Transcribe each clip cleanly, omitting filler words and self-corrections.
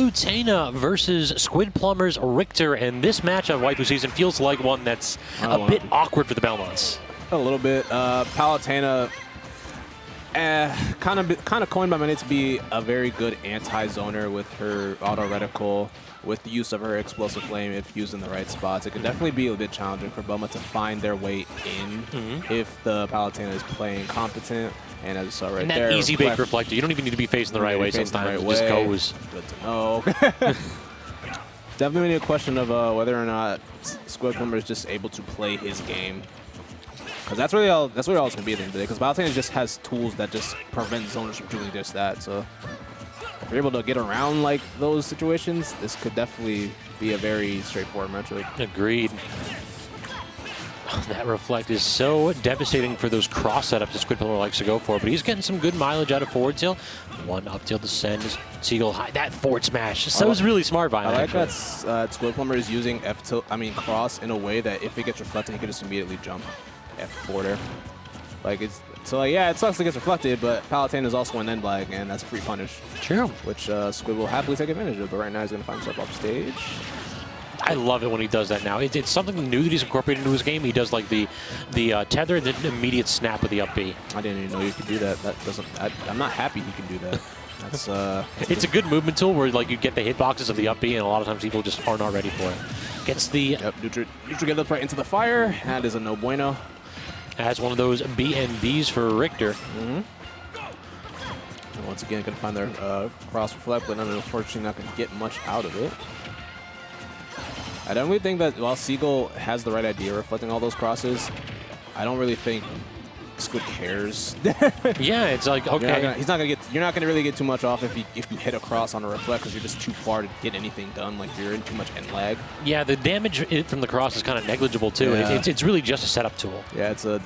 Palutena versus Squidplumber's Richter, and this match on Waifu Season feels like one that's a bit awkward for the Belmonts. A little bit. Palutena, kind of coined by many to be a very good anti-zoner with her auto reticle, with the use of her explosive flame if used in the right spots. It could definitely be a bit challenging for Belmont to find their way in if the Palutena is playing competent. And as you saw right there, that easy bake reflector, you don't even need to be facing the right way sometimes. It just goes. Good to know. Definitely a question of whether or not Squidplumber is just able to play his game. Because that's really all it's going to be at the end of the day. Because Palutena just has tools that just prevent zoners from doing just that. So if you're able to get around like those situations, this could definitely be a very straightforward matchup. Agreed. That reflect is so devastating for those cross setups that Squidplumber likes to go for, but he's getting some good mileage out of forward tilt. One up tilt to send Seagull high. That forward smash. So it's really smart by him. I like that Squidplumber is using cross in a way that if it gets reflected, he can just immediately jump F4 there. Yeah, it sucks it gets reflected, but Palutena is also an end lag, and that's free punish. True. Which Squid will happily take advantage of, but right now he's going to find himself off stage. I love it when he does that now. It's something new that he's incorporated into his game. He does like the tether and then immediate snap with the up B. I didn't even know you could do that. I'm not happy he can do that. That's it's a good movement tool where like you get the hitboxes of the up B, and a lot of times people just are not ready for it. Gets the neutral get up right into the fire. That is a no bueno. Has one of those BNBs for Richter. Once again, going to find their cross reflect, but unfortunately not going to get much out of it. I don't really think that while Seagull has the right idea reflecting all those crosses, I don't really think Squid cares. Yeah, it's like, okay. You're not gonna really get too much off if you hit a cross on a reflect because you're just too far to get anything done. Like you're in too much end lag. Yeah, the damage from the cross is kind of negligible too. Yeah. It's really just a setup tool. Yeah, it's the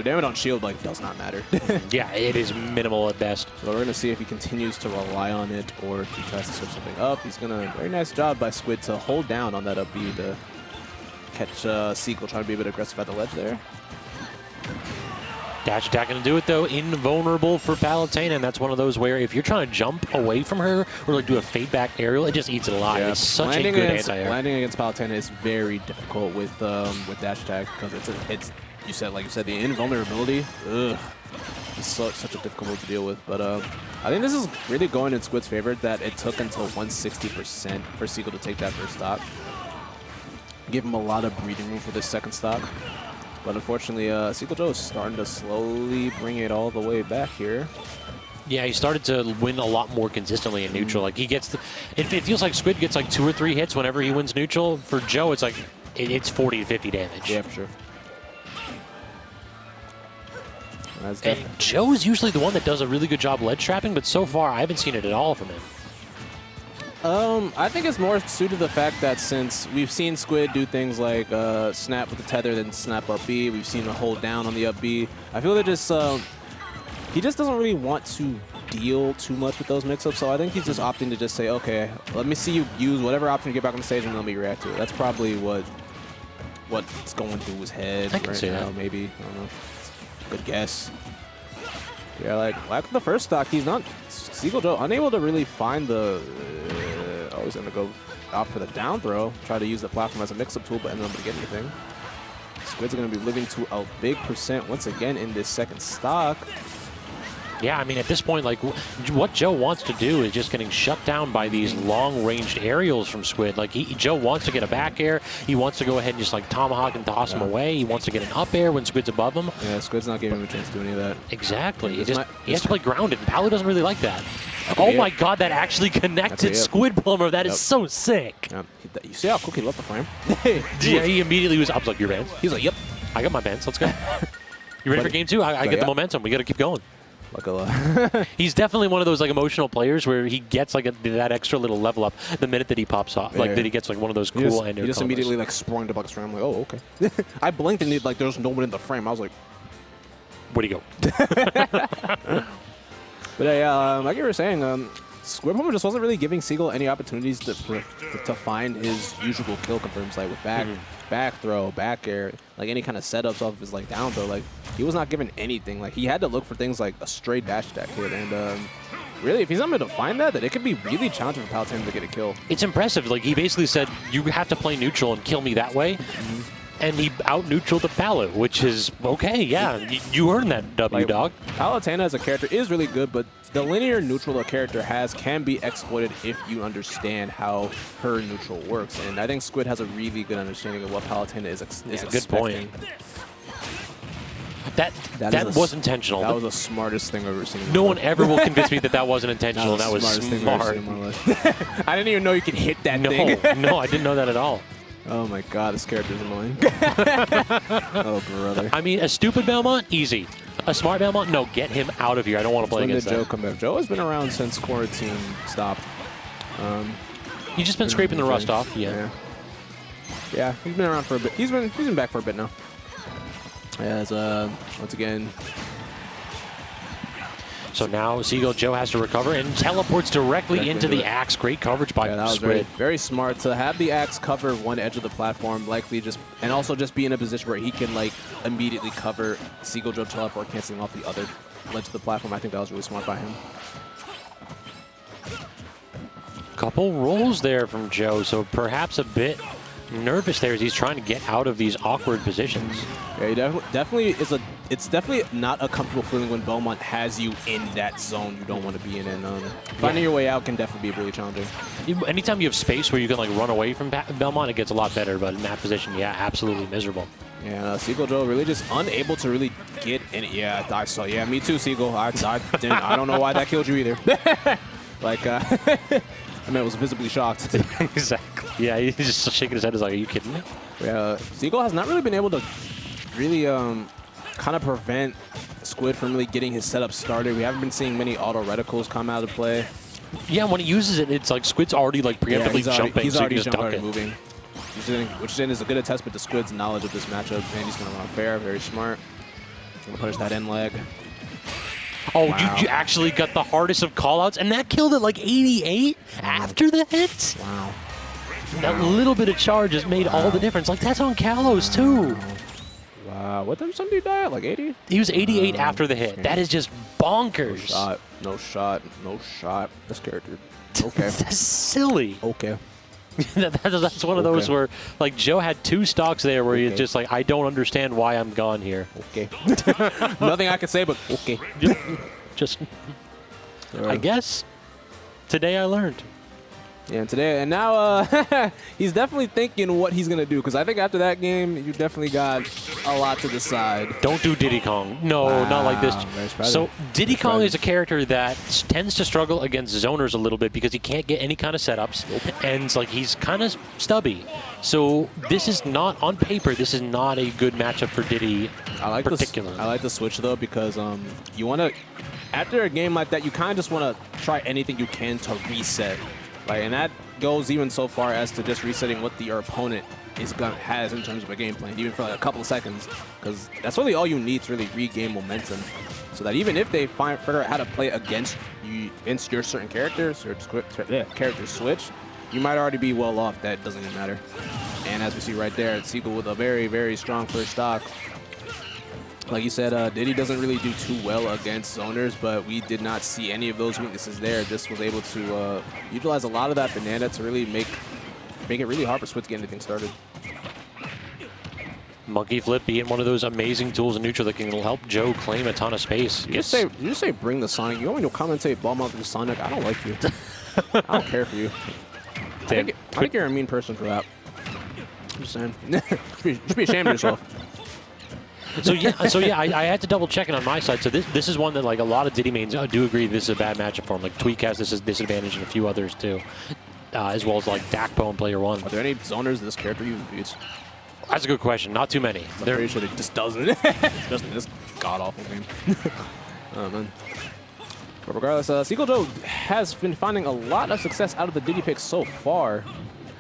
damage on shield like does not matter. Yeah, it is minimal at best. So we're gonna see if he continues to rely on it or if he tries to switch something up. He's gonna very nice job by Squid to hold down on that up B to catch Seagull trying to be a bit aggressive at the ledge there. Dash attack going to do it, though. Invulnerable for Palutena, and that's one of those where if you're trying to jump away from her or like do a fade back aerial, it just eats it alive. Yeah. It's such a good anti-air. Landing against Palutena is very difficult with dash attack because it's like you said the invulnerability. Ugh, it's such a difficult to deal with. But I think this is really going in Squid's favor that it took until 160% for Seagull to take that first stock. Give him a lot of breathing room for this second stock. But unfortunately, Seagull Joe is starting to slowly bring it all the way back here. Yeah, he started to win a lot more consistently in neutral. Like he gets, it feels like Squid gets like 2 or 3 hits whenever he wins neutral. For Joe, it's like it's 40 to 50 damage. Yeah, for sure. And Joe is usually the one that does a really good job ledge trapping, but so far I haven't seen it at all from him. I think it's more suited to the fact that since we've seen Squid do things like snap with the tether, then snap up B, we've seen him hold down on the up B. I feel that he just doesn't really want to deal too much with those mix-ups, so I think he's just opting to just say, okay, let me see you use whatever option to get back on the stage and let me react to it. That's probably what's going through his head right now, maybe. I don't know. Good guess. Yeah, like the first stock, he's not Seagull Joe unable to really find the. He's going to go out for the down throw, try to use the platform as a mix-up tool, but ended up to get anything. Squid's going to be living to a big percent once again in this second stock. Yeah, I mean, at this point, like, what Joe wants to do is just getting shut down by these long-ranged aerials from Squid. Like, Joe wants to get a back air. He wants to go ahead and just, like, tomahawk and toss him away. He wants to get an up air when Squid's above him. Yeah, Squid's not giving him a chance to do any of that. Exactly. He has to play grounded, and Palu doesn't really like that. Oh, my God, that actually connected Squidplumber. That is so sick. Yep. You see how quick he left the frame? Yeah, he immediately was up like, your bands. He's like, yep. I got my bands. Let's go. You ready for game 2? I get the momentum. We got to keep going. He's definitely one of those like emotional players where he gets like that extra little level up the minute that he pops off. Like that he gets like one of those cool end air. He just immediately like sprung to Buck's frame. I'm like, oh, okay. I blinked and like there was no one in the frame. I was like, where'd he go? But yeah, like you were saying, Squidplumber just wasn't really giving Seagull any opportunities to find his usual kill confirms, like with back throw, back air, like any kind of setups off of his like down throw. Like he was not given anything. Like he had to look for things like a straight dash attack hit, and really, if he's not able to find that, then it could be really challenging for Palutena to get a kill. It's impressive. Like, he basically said, you have to play neutral and kill me that way. And he out-neutraled the Palut, which is, okay, yeah, you earned that W, Like, dog. Palutena as a character is really good, but the linear neutral a character has can be exploited if you understand how her neutral works. And I think Squid has a really good understanding of what Palutena is expecting. Good point. That was intentional. That was the smartest thing I've ever seen. No one ever will convince me that that wasn't intentional. That was smart. I didn't even know you could hit that thing. No, I didn't know that at all. Oh my god, this character's annoying. Oh, brother. I mean, a stupid Belmont, easy. A smart Belmont, no, get him out of here. I don't want to play against Joe come back? Joe has been around since quarantine stopped. He's just been scraping the rust off, yeah. Yeah, he's been around for a bit. He's been back for a bit now. As once again. So now Seagull Joe has to recover and teleports directly into the axe. Great coverage by that was Squid. very smart to have the axe cover one edge of the platform, likely just, and also just be in a position where he can like immediately cover Seagull Joe teleport, canceling off the other ledge of the platform. I think that was really smart by him. Couple rolls there from Joe, so perhaps a bit nervous there as he's trying to get out of these awkward positions. Yeah, he definitely is it's definitely not a comfortable feeling when Belmont has you in that zone you don't want to be in, and finding your way out can definitely be really challenging. Anytime you have space where you can like run away from Belmont, it gets a lot better, but in that position, yeah, absolutely miserable. Yeah, Seagull Joe really just unable to really get in it. Yeah, I saw. Yeah, me too, Seagull. I don't know why that killed you either. Like, I mean, I was visibly shocked. Exactly. Yeah, he's just shaking his head. He's like, are you kidding me? Yeah, Seagull has not really been able to really kind of prevent Squid from really getting his setup started. We haven't been seeing many auto reticles come out of play. Yeah, when he uses it, it's like Squid's already like preemptively jumping, he's so already you just duck it. moving. Which then is a good attestament to Squid's knowledge of this matchup. And he's going to run fair, very smart. Going to punish that end leg. Oh, wow. you actually got the hardest of callouts, and that killed it like 88 after the hit. Wow. That little bit of charge has made all the difference. Like, that's on Kalos, too. Wow. What did somebody die at? Like 80? He was 88 after the hit. That is just bonkers. No shot. This character. Okay. That's silly. Okay. That's one of those where, like, Joe had two stocks there where he's just like, I don't understand why I'm gone here. Okay. Nothing I can say, but okay. Just, I guess, today I learned. Yeah, and now he's definitely thinking what he's going to do, because I think after that game, you definitely got a lot to decide. Don't do Diddy Kong. No, not like this. So Diddy Kong is a character that tends to struggle against zoners a little bit because he can't get any kind of setups, and like he's kind of stubby. So this is not, on paper, this is not a good matchup for Diddy particularly. I like the switch, though, because you want to, after a game like that, you kind of just want to try anything you can to reset. Like, and that goes even so far as to just resetting what your opponent has in terms of a game plan, even for like a couple of seconds, because that's really all you need to really regain momentum. So that even if they figure out how to play against your certain characters or character switch, you might already be well off. That doesn't even matter. And as we see right there, Seagull with a very, very strong first stock. Like you said, Diddy doesn't really do too well against zoners, but we did not see any of those weaknesses there. Just was able to utilize a lot of that banana to really make it really hard for Squid to get anything started. Monkey Flip being one of those amazing tools in neutral that can help Joe claim a ton of space. You just say bring the Sonic. You want me to commentate Belmont through Sonic? I don't like you. I don't care for you. I think you're a mean person for that. I'm just saying. Just be ashamed of yourself. So yeah, I had to double check it on my side. So this is one that like a lot of Diddy mains do agree this is a bad matchup for him. Like Tweak has this disadvantage and a few others too, as well as like Dakpo and Player One. Are there any zoners this character you use? That's a good question. Not too many. I'm pretty sure it just doesn't. This god awful game. Oh man. But regardless, Seagull Joe has been finding a lot of success out of the Diddy picks so far.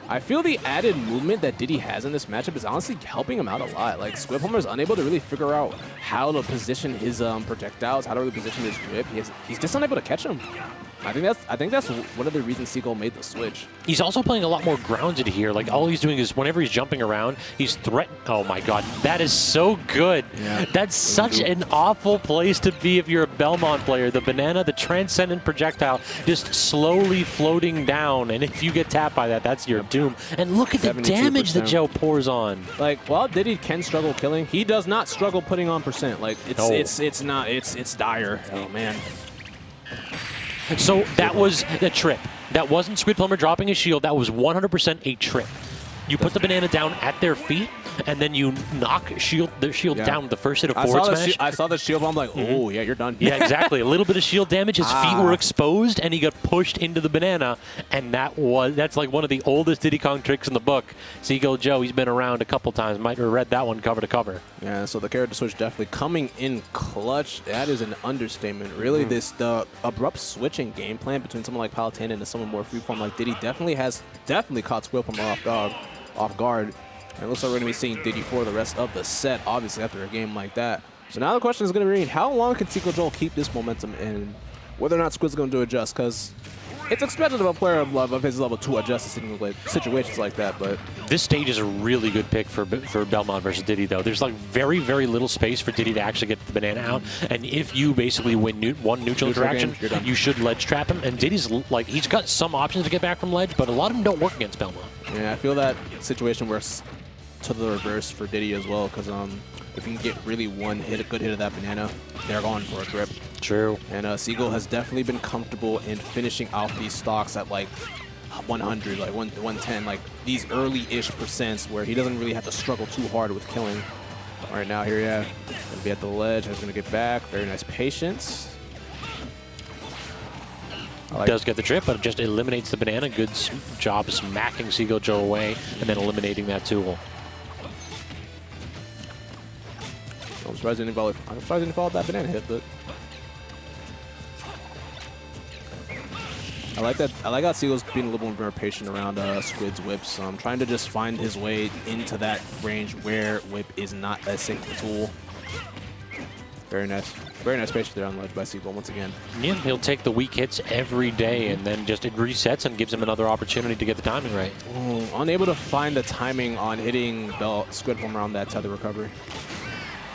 I feel the added movement that Diddy has in this matchup is honestly helping him out a lot. Like, Squidplumber is unable to really figure out how to position his projectiles, how to really position his whip. He's just unable to catch him. I think that's one of the reasons Seagull made the switch. He's also playing a lot more grounded here. Like, all he's doing is whenever he's jumping around, he's threatening. Oh, my God. That is so good. Yeah. That's such an awful place to be if you're a Belmont player. The banana, the transcendent projectile, just slowly floating down. And if you get tapped by that, that's your doom. And look at the damage that Joe pours on. Like, while Diddy can struggle killing, he does not struggle putting on percent. Like, it's dire. Oh, man. So that was the trip. That wasn't Squidplumber dropping his shield. That was 100% a trip. You put the banana down at their feet, and then you knock their shield down with the first hit of forward smash. I saw the shield bomb, like, oh, yeah, you're done. Yeah, exactly. A little bit of shield damage. His feet were exposed, and he got pushed into the banana, and that's like one of the oldest Diddy Kong tricks in the book. Seagull Joe, he's been around a couple times. Might have read that one cover to cover. Yeah, so the character switch definitely coming in clutch. That is an understatement. Really, the abrupt switching game plan between someone like Palutena and someone more freeform like Diddy definitely caught Squidplumber off guard. And it looks like we're going to be seeing Diddy for the rest of the set, obviously, after a game like that. So now the question is going to be, how long can Seagull Joel keep this momentum, and whether or not Squid's going to adjust, because it's expected of a player of his level to adjust to situations like that. But this stage is a really good pick for Belmont versus Diddy, though. There's like very, very little space for Diddy to actually get the banana out. And if you basically win one neutral interaction, you should ledge trap him. And Diddy's like, he's got some options to get back from ledge, but a lot of them don't work against Belmont. Yeah, I feel that situation works to the reverse for Diddy as well, because if you can get really a good hit of that banana, they're going for a grip. True. And Seagull has definitely been comfortable in finishing off these stocks at like 100, like 110, like these early-ish percents where he doesn't really have to struggle too hard with killing. All right, now here, yeah, gonna be at the ledge. He's gonna get back. Very nice patience. Does get the trip, but it just eliminates the banana. Good job smacking Seagull Joe away and then eliminating that tool. I'm surprised he didn't follow that banana hit, but I like that. I like how Seagull's being a little more patient around Squid's whips. Trying to just find his way into that range where whip is not as safe a tool. Very nice patience there on ledge by Seagull once again. Yeah, he'll take the weak hits every day, and then just it resets and gives him another opportunity to get the timing right. Ooh, unable to find the timing on hitting Squidplumber around that tether recovery.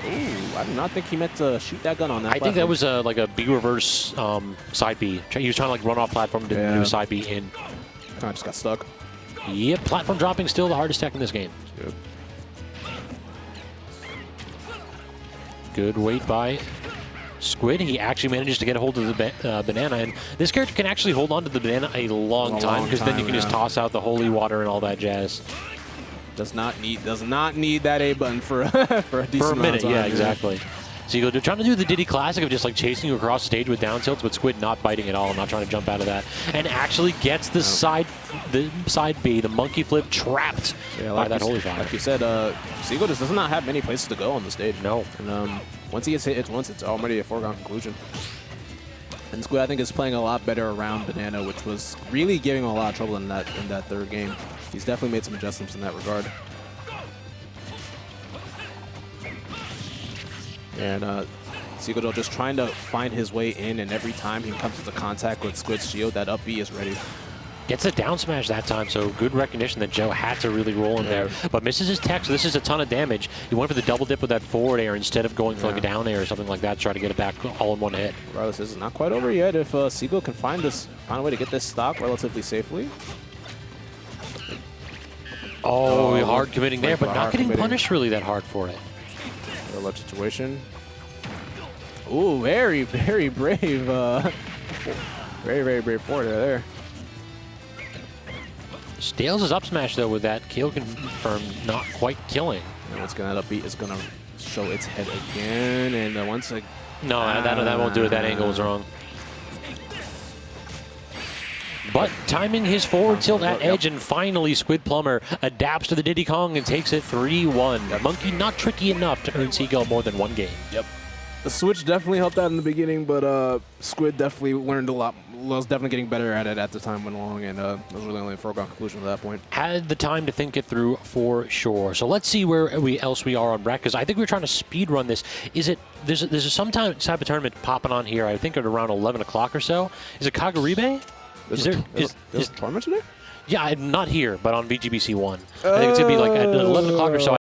Ooh, I did not think he meant to shoot that gun on that platform. I think that was like a B reverse side B. He was trying to like run off platform to do side B in. Kind of just got stuck. Yep, platform dropping still the hardest tech in this game. Yep. Good wait by Squid. He actually manages to get a hold of the banana, and this character can actually hold on to the banana a long time, because then you can just toss out the holy water and all that jazz. Does not need that A button for a decent minute. Yeah, exactly. So you go trying to do the Diddy classic of just like chasing you across the stage with down tilts, but Squid not biting at all, not trying to jump out of that, and actually gets the side B, the monkey flip, trapped by that holy fire. Like you said, Seagull just does not have many places to go on the stage. No. And once he gets hit it's already a foregone conclusion. And Squid, I think, is playing a lot better around banana, which was really giving him a lot of trouble in that third game. He's definitely made some adjustments in that regard. And Seagull just trying to find his way in, and every time he comes into contact with Squid's shield, that up B is ready. Gets a down smash that time, so good recognition that Joe had to really roll in there. But misses his tech, so this is a ton of damage. He went for the double dip with that forward air instead of going for like a down air or something like that to try to get it back all in one hit. Regardless, this is not quite over yet. If Seagull can find a way to get this stock relatively safely. Oh, hard committing there, but not getting punished really that hard for it. A left situation. Ooh, very, very brave. Very, very brave forward there. Stales his up smash though with that kill confirmed, not quite killing. And what's going to up B is going to show its head again, and once again. No, that won't do it. That angle was wrong. But timing his forward tilt at edge, and finally Squidplumber adapts to the Diddy Kong and takes it 3-1. Monkey not tricky enough to earn Seagull more than one game. Yep. The Switch definitely helped out in the beginning, but Squid definitely learned a lot. Was definitely getting better at it as the time went along, and it was really only a foregone conclusion at that point. Had the time to think it through for sure. So let's see where else we are on bracket, because I think we're trying to speed run this. Is it there's some type of tournament popping on here? I think at around 11 o'clock or so. Is it Kagaribe? Is a tournament today? Yeah, not here, but on VGBC 1. I think it's gonna be like at 11 o'clock or so.